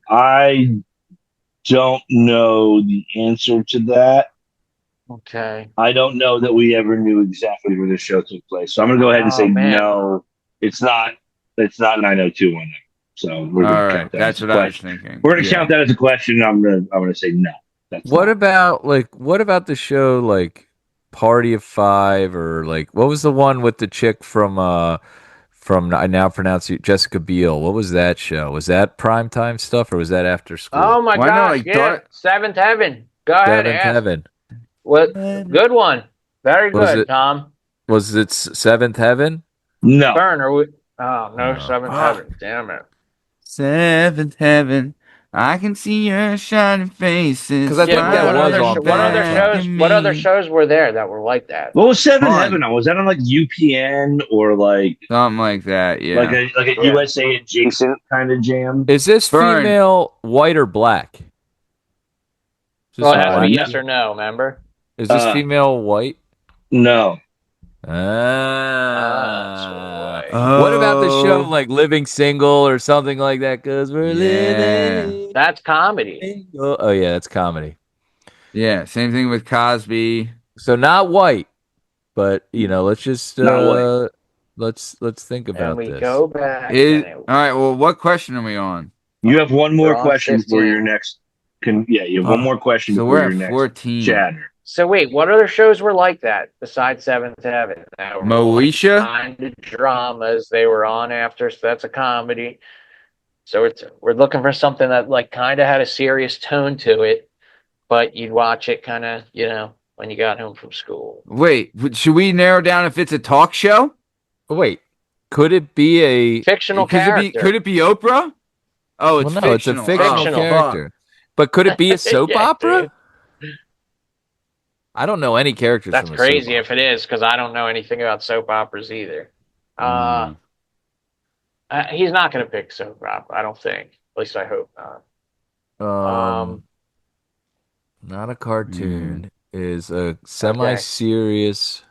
I don't know the answer to that. Okay. I don't know that we ever knew exactly where the show took place. So I'm going to go ahead and say man. no. It's not. It's not 90210. So we're All going to right. count that. That's as a what I was question. thinking. We're going to Yeah. count that as a question. I'm going to say no. That's What not. about the show like Party of Five or like what was the one with the chick from I now pronounce it Jessica Biel? What was that show? Was that primetime stuff or was that after school? Oh my Why not, gosh! like, Yeah, Dark- Seventh Heaven. Go ahead. Seventh Ask. Heaven. What? Good one. Very Was good, it- Tom. Was it Seventh Heaven? No. Burn. Are we? Oh no, No. Seventh Ah. Heaven. Damn it. Seventh heaven, I can see your shining faces. 'Cause I think that was on What other shows were there that were like that? What was Seven Fun. Heaven on? Was that on like UPN or like Something like that, yeah. like a Yeah. USA adjacent kind of jam? Is this Burn. female white or black? Is this Well, it has to be black? yes or no. Remember? Is this female white? No. What about the show Oh. like Living Single or something like that? Because we're Yeah. living That's comedy. single. Oh yeah, that's comedy. Yeah, same thing with Cosby. So not white, but let's just Not white. let's think And about we this. go back. Is And all right. Well, what question are we on? You have one we're more on question before 15. your next. You have one more question So before we're your at next 14. chatter. So wait, what other shows were like that besides Seventh Heaven? That were like Moesha? kind of dramas they were on after. So that's a comedy. So we're looking for something that like kind of had a serious tone to it, but you'd watch it kind of when you got home from school. Wait, should we narrow down if it's a talk show? Wait, could it be a? Fictional character. Could it be Oprah? Oh, it's Well, no, it's a fictional. fictional Oh, character. But could it be a soap Yeah, opera? dude. I don't know any characters That's from a crazy soap if it is, because I don't know anything about soap operas either. Mm. He's not going to pick soap opera, I don't think. At least I hope not. opera. Not a cartoon. Is a semi-serious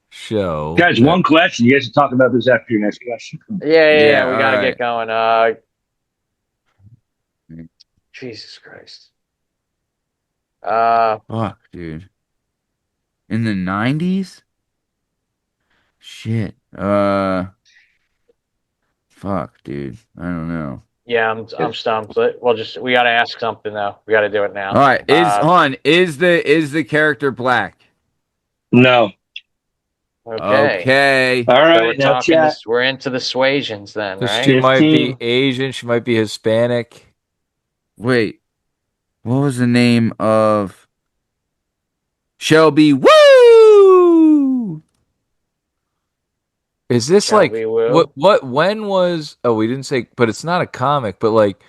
show. Guys, one question. You guys can talk about this after your next question. Yeah, we all got to right. get going. Jesus Christ. Fuck, dude. In the 90s? Shit. Fuck, dude. I don't know. Yeah, I'm stumped. We got to ask something though. We got to do it now. All right. Is the character black? No. Okay. Okay. All So right. we're Now talking chat. this, we're into the suasions then, So right? she might be 15. Asian. She might be Hispanic. Wait. What was the name of Shelby? Woo! Is this Shelby like Woo? when was we didn't say, but it's not a comic, but like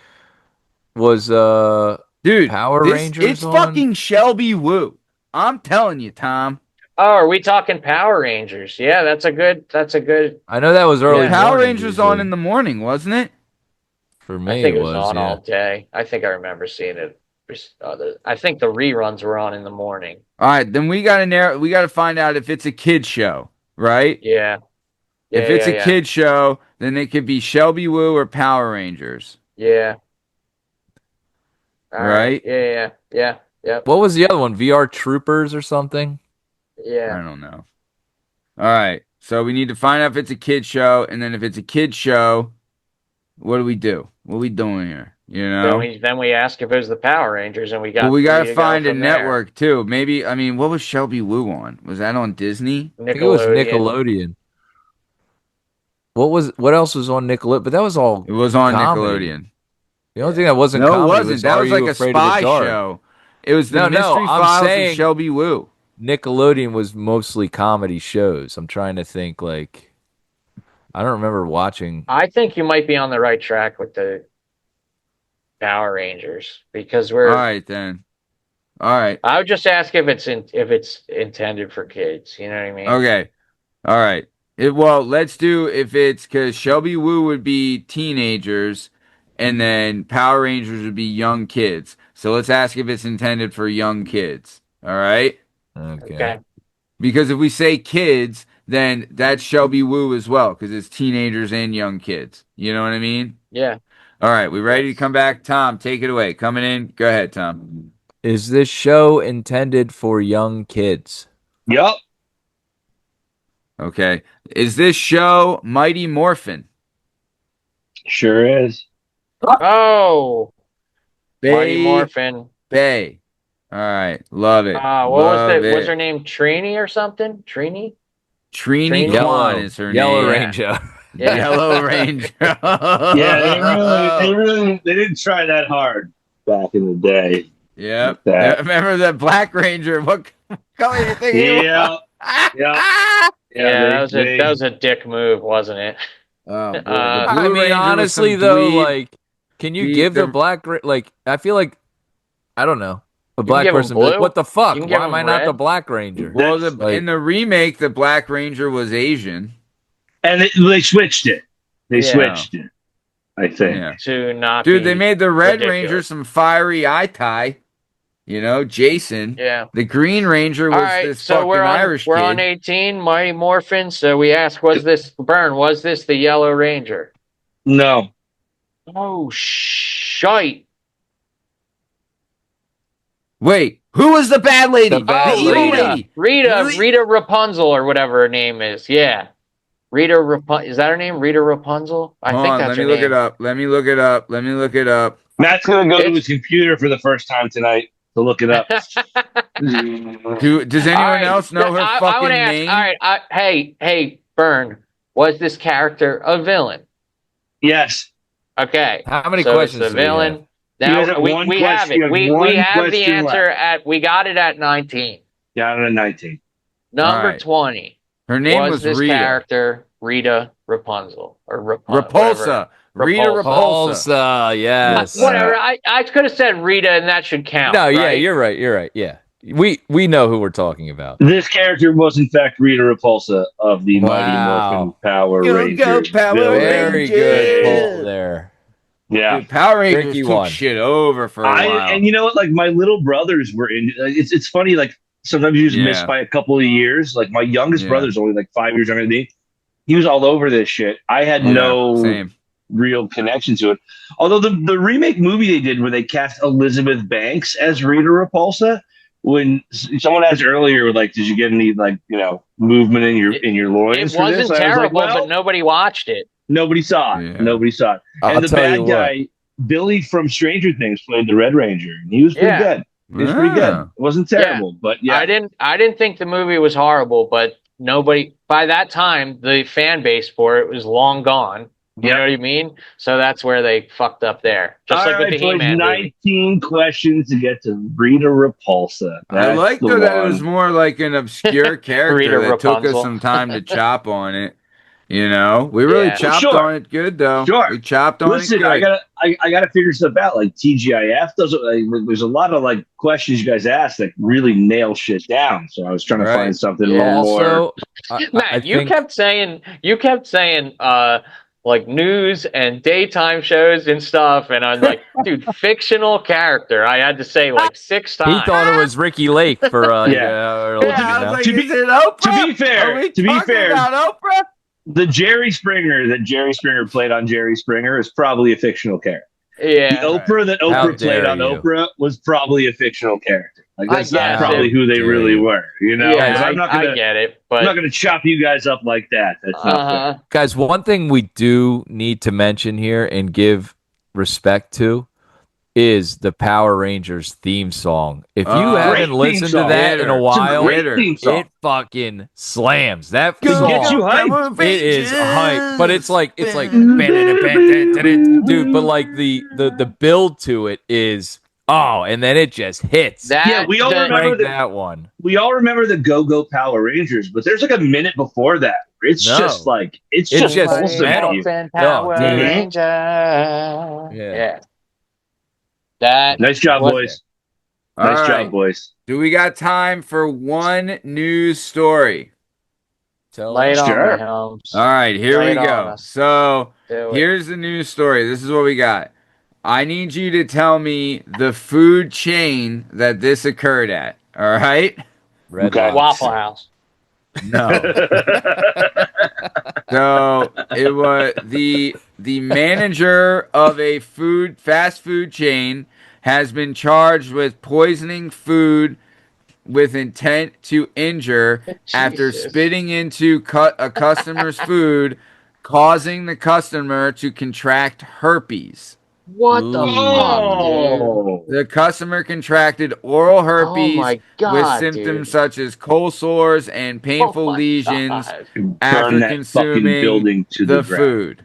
was Dude, Power Rangers it's on? fucking Shelby Woo. I'm telling you, Tom. Oh, are we talking Power Rangers? Yeah, that's a good. I know that was early Power morning Rangers on usually. in the morning, wasn't it? For me I think it it was on yeah. all day. I think I remember seeing it. I think the reruns were on in the morning. All right, then we gotta find out if it's a kid show, right? Yeah. If it's a kid show, then it could be Shelby Woo or Power Rangers. Yeah. All Right? Yeah. Yep. What was the other one? VR Troopers or something? I Yeah. don't know. All right, so we need to find out if it's a kid show, and then if it's a kid show, what do we do? What are we doing here? You know? Then we ask if it was the Power Rangers, and we got. Well, we gotta to find go a from there. network too. Maybe what was Shelby Woo on? Was that on Disney? I think it was Nickelodeon. Nickelodeon. What else was on Nickelodeon? But that was all It was on comedy. Nickelodeon. The only thing that wasn't No, it comedy wasn't. was That Are was You like a Afraid of the spy Dark? show. It was the No, Mystery I'm Files of saying- Shelby Woo. Nickelodeon was mostly comedy shows. I'm trying to think like I don't remember watching. I think you might be on the right track with the Power Rangers because we're. All right then. All right. I would just ask if it's intended for kids. You know what I mean? Okay. All right. Well, let's do if it's because Shelby Woo would be teenagers, and then Power Rangers would be young kids. So let's ask if it's intended for young kids. All right. Okay. Because if we say kids, then that's Shelby Woo as well, because it's teenagers and young kids. You know what I mean? Yeah. All right, we ready to come back? Tom, take it away. Coming in. Go ahead, Tom. Is this show intended for young kids? Yup. Okay. Is this show Mighty Morphin? Sure is. Oh, Mighty Bay Morphin. Bay. All right, love it. What Love was it. her name? Trini or something? Trini? Trini Trini? Kwan is her Yellow name. Ranger. Yeah. Yellow Ranger. They didn't try that hard back in the day. Yep. Like that. Remember the Black Ranger? What color do you think he was? Yeah. Yeah. Yeah, that was a dick move, wasn't it? Oh, boy. The I Blue I mean, Ranger was honestly, some though, dweeb. like, can you Beat give the the- black like? I feel like I don't know a can black give him person. be like, blue. what the fuck? You can give Why am him I not red. the Black Ranger? Well, That's in the remake, the Black Ranger was Asian. And they switched it. They Yeah. switched it, I think. Yeah. To not Dude, be they made the Red ridiculous. Ranger some fiery eye tie. You know, Jason. Yeah. The Green Ranger All was right, this so fucking we're Irish on kid. 18, Mighty Morphin. So we asked, was this the Yellow Ranger? No. Oh shite! Wait, who was the bad lady? The bad evil lady. Rita Rapunzel or whatever her name is. Yeah, is that her name? Rita Rapunzel? I Hold think on, that's let me her look name. it up. Let me look it up. Matt's going to go to It's- his computer for the first time tonight to look it up. Does All anyone right, else know her I fucking want to ask. name? All right, hey, Bern, was this character a villain? Yes. Okay. How many so questions it's a do we have? villain. You guys Now have one we have question. it. You have We one have the question answer left. we got it at 19. Down to 19. Number right. 20. Her name was was this Rita. character Rita Rapunzel or Repulsa. Rita Repulsa. Repulsa, yes. Whatever. I could have said Rita and that should count. No, yeah, right? you're right. Yeah. We know who we're talking about. This character was, in fact, Rita Repulsa of the Mighty Wow. Morphin Power Go, Rangers. Power villain. Very good pull there. Yeah. Dude, Power Rangers Tricky took one. shit over for a while. And you know what? Like, my little brothers were in. It's funny. Like, sometimes you just miss by a couple of years. Like, my youngest brother's only like 5 years younger than me. He was all over this shit. I had no real connection to it. Although the remake movie they did where they cast Elizabeth Banks as Rita Repulsa, when someone asked earlier, like, did you get any movement in your loins? It wasn't terrible, I was like, but nobody watched it. Nobody saw it. Yeah. Nobody saw it. I'll And the tell bad you what. guy, Billy from Stranger Things, played the Red Ranger, and he was pretty good. He was pretty good. It wasn't terrible, but yeah. I didn't think the movie was horrible, but nobody by that time the fan base for it was long gone. You know what I mean? So that's where they fucked up there. Just like with the He-Man movie. 19 questions to get to Rita Repulsa. I like though that it was more like an obscure character that took us Rapunzel. some time to chop on it. You know, we really chopped on it good though. Sure, we chopped on it good. I gotta figure stuff out. Like TGIF doesn't. There's a lot of like questions you guys ask that really nail shit down. So I was trying to find something a little more. Matt, you kept saying like news and daytime shows and stuff, and I'm like, dude, fictional character. I had to say like 6 times. He thought it was Ricky Lake for I was like, is it Oprah? To be fair, Are we talking about Oprah? The Jerry Springer that Jerry Springer played on Jerry Springer is probably a fictional character. Yeah. The Oprah that Oprah played on Oprah was probably a fictional character. Like that's not probably who they really were. You know, yeah, I get it, but I'm not gonna chop you guys up like that. That's not fair. Guys, one thing we do need to mention here and give respect to is the Power Rangers theme song. If you haven't listened to that in a while, it fucking slams. That song gets you hyped. It is hype, but it's like dude, but like the build to it is and then it just hits. We all remember that one. We all remember the Go-Go Power Rangers, but there's like a minute before that. It's just like it's just metal. Power Ranger. Yeah. Nice job, boys. Nice job, boys. Do we got time for one news story? Lay it on me, Holmes. All right, here we go. So Do it. here's the news story. This is what we got. I need you to tell me the food chain that this occurred at. All right? Waffle House. No. So it was the manager of a fast food chain has been charged with poisoning food with intent to injure after spitting into a customer's food, causing the customer to contract herpes. What the fuck, dude? The customer contracted oral herpes with symptoms such as cold sores and painful lesions after consuming the food.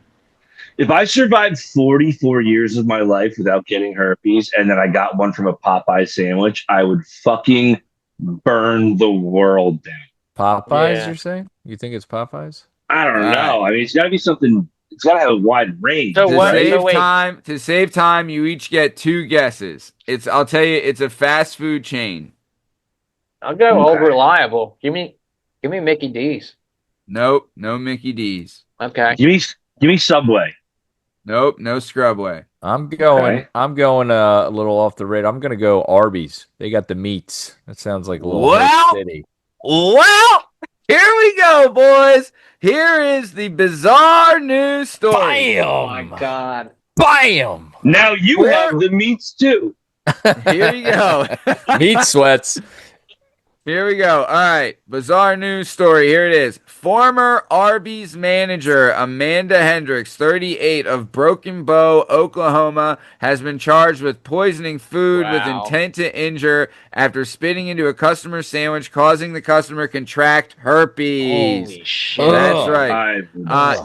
If I survived 44 years of my life without getting herpes and then I got one from a Popeye sandwich, I would fucking burn the world down. Popeyes, you're saying? You think it's Popeyes? I don't know. I mean, it's got to be something. It's got to have a wide range. To save time, you each get 2 guesses. I'll tell you, it's a fast food chain. I'll go Old Reliable. Give me Mickey D's. Nope, no Mickey D's. Okay. Give me Subway. Nope, no Scrubway. I'm going. Okay. I'm going a little off the radar. I'm going to go Arby's. They got the meats. That sounds like a little Well, Hood City. Well, here we go, boys. Here is the bizarre news story. Oh my God. Bam! Now you Where- have the meats too. Here we go. Meat sweats. Here we go. All right. Bizarre news story. Here it is. Former Arby's manager Amanda Hendricks, 38, of Broken Bow, Oklahoma, has been charged with poisoning food with Wow. intent to injure after spitting into a customer's sandwich, causing the customer contract herpes. Holy shit. That's Ugh. right.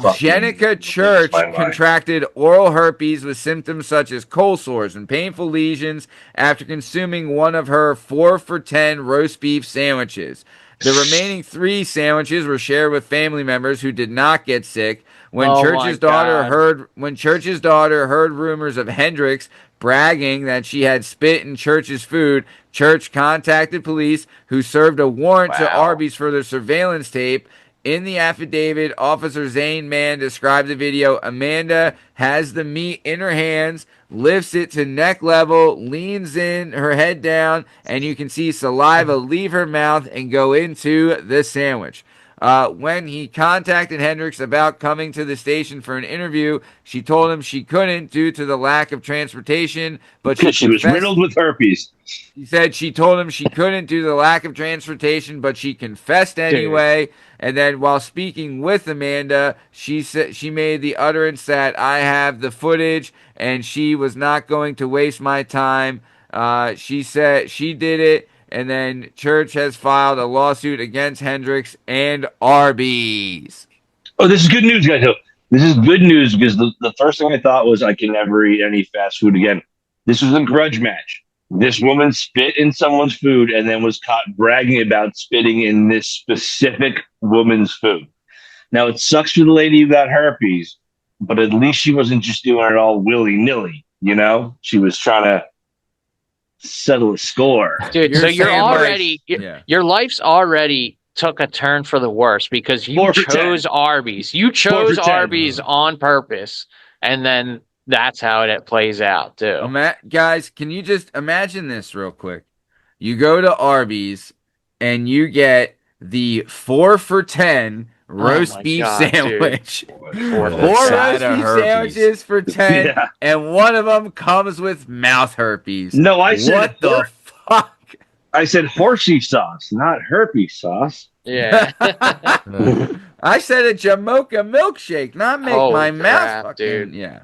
Fucking Jenica Church my mind. contracted oral herpes with symptoms such as cold sores and painful lesions after consuming one of her 4 for $10 roast beef sandwiches. The remaining 3 sandwiches were shared with family members who did not get sick. When Oh Church's my daughter God. heard rumors of Hendricks bragging that she had spit in Church's food, Church contacted police, who served a warrant to Wow. Arby's for their surveillance tape. In the affidavit, Officer Zane Mann described the video. Amanda has the meat in her hands, lifts it to neck level, leans in, her head down, and you can see saliva leave her mouth and go into the sandwich. When he contacted Hendricks about coming to the station for an interview, she told him she couldn't due to the lack of transportation, but Because she was confessed- riddled with herpes. She said she told him she couldn't due to the lack of transportation, but she confessed anyway. And then while speaking with Amanda, she said she made the utterance that I have the footage and she was not going to waste my time. She said she did it. And then Church has filed a lawsuit against Hendricks and Arby's. Oh, this is good news, guys. This is good news because the first thing I thought was I can never eat any fast food again. This was a grudge match. This woman spit in someone's food and then was caught bragging about spitting in this specific woman's food. Now, it sucks for the lady who got herpes, but at least she wasn't just doing it all willy-nilly, you know? She was trying to settle a score. Dude, You're so you're saying, like- already Yeah. your life's already took a turn for the worse because you 4 for 10. chose Arby's. You 4 chose for 10. Arby's on purpose, and then that's how it plays out too. Guys, can you just imagine this real quick? You go to Arby's and you get the 4 for $10 roast my beef God, sandwich. For Four the roast side of beef herpes. sandwiches for 10, Yeah. and one of them comes with mouth herpes. No, I said What the fuck? I said horsey sauce, not herpes sauce. Yeah. I said a Jamocha milkshake, not make Holy my mouth crap, fucking. dude. Yeah.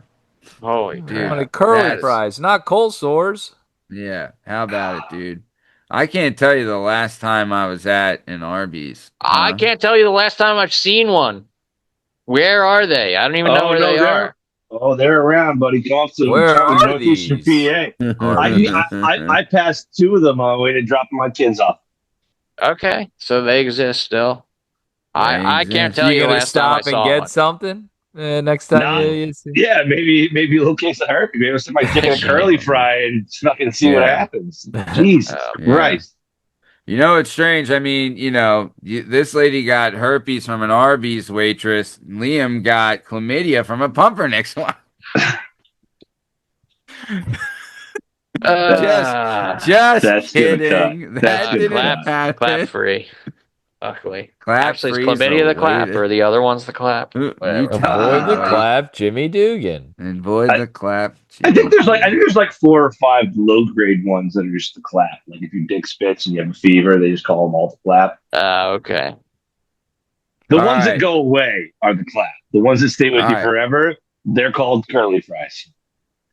Holy Dude. crap. Wanted curly That is- fries, not cold sores. Yeah. How about it, dude? I can't tell you the last time I was at an Arby's. I can't tell you the last time I've seen one. Where are they? I don't even know Oh, where no, they they're- are. Oh, they're around, buddy. Come off to Where are northeastern these? PA. I passed 2 of them on the way to dropping my kids off. Okay, so they exist still. I can't exist. tell You you gonna last time I stop and saw get one. something next time? Nah. you see? Yeah, maybe a little case of herpes. Maybe I'll stick my dick in a curly fry and fucking see what Yeah. happens. Jesus Yeah. Christ. You know, it's strange. I mean, this lady got herpes from an Arby's waitress. Liam got chlamydia from a pumpernickel swab. Just That's gonna kidding. cut. That's That gonna didn't cut. happen. Clap free. Luckily. Clap Actually, it's free's chlamydia the way to- clap, or the other one's the clap. You Whatever. tell Avoid me, the buddy. clap, Jimmy Dugan. Avoid the clap. I think there's like 4 or 5 low grade ones that are just the clap. Like if your dick spits and you have a fever, they just call them all the clap. Okay. The All ones right. that go away are the clap. The ones that stay with All you right. forever, they're called curly fries.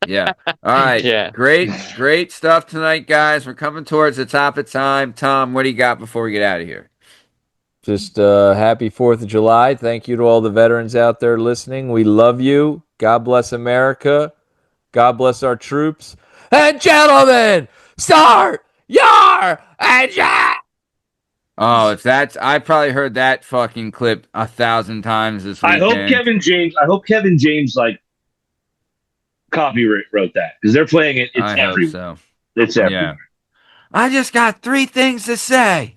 Yeah. All right. Yeah. Great stuff tonight, guys. We're coming towards the top of time. Tom, what do you got before we get out of here? Just happy 4th of July. Thank you to all the veterans out there listening. We love you. God bless America. God bless our troops. And gentlemen, start your engine. Oh, I probably heard that fucking clip 1,000 times this I weekend. hope Kevin James like copyright wrote that because they're playing it. It's I hope everywhere. so. It's everywhere. I just got 3 things to say.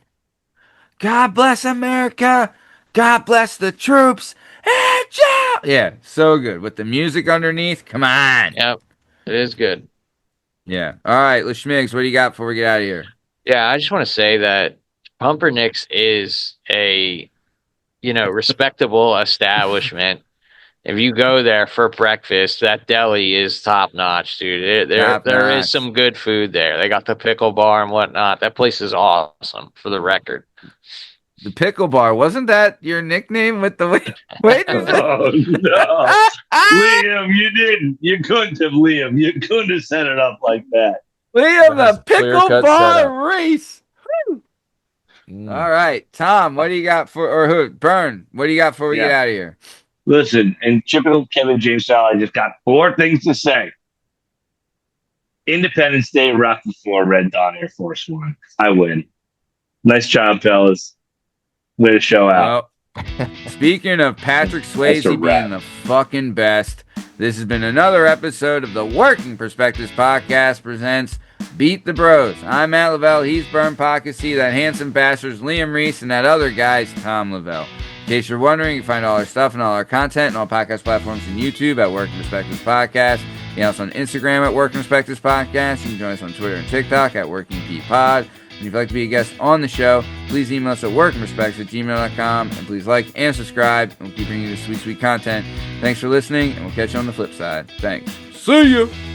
God bless America. God bless the troops. Yeah, so good. With the music underneath. Come on. Yep, it is good. Yeah. All right, Schmigs, what do you got before we get out of here? Yeah, I just want to say that Pumpernicks is a, respectable establishment. If you go there for breakfast, that deli is top notch, dude. There is some good food there. They got the pickle bar and whatnot. That place is awesome, for the record. The pickle bar, wasn't that your nickname with the wait? Oh no, Liam, you didn't. You couldn't have, Liam. You couldn't have set it up like that. Liam, the pickle Clear-cut bar setup. race. All right, Tom, what do you got Bern, what do you got before we get out of here? Listen, in typical Kevin James style, I just got 4 things to say. Independence Day, Rocky IV, Red Dawn, Air Force One. I win. Nice job, fellas. Way to show out. Well, speaking of Patrick Swayze That's a wrap. being the fucking best, this has been another episode of the Working Perspectives Podcast presents Beat the Bros. I'm Matt Lavelle. He's Bern Pockasy. That handsome bastard's Liam Reese, and that other guy's Tom Lavelle. In case you're wondering, you can find all our stuff and all our content and all podcast platforms and YouTube at Working Perspectives Podcast. You can also on Instagram at Working Perspectives Podcast. You can join us on Twitter and TikTok at Working P Pod. And if you'd like to be a guest on the show, please email us at workingperspectives@gmail.com. And please like and subscribe. And we'll keep bringing you this sweet, sweet content. Thanks for listening, and we'll catch you on the flip side. Thanks. See ya!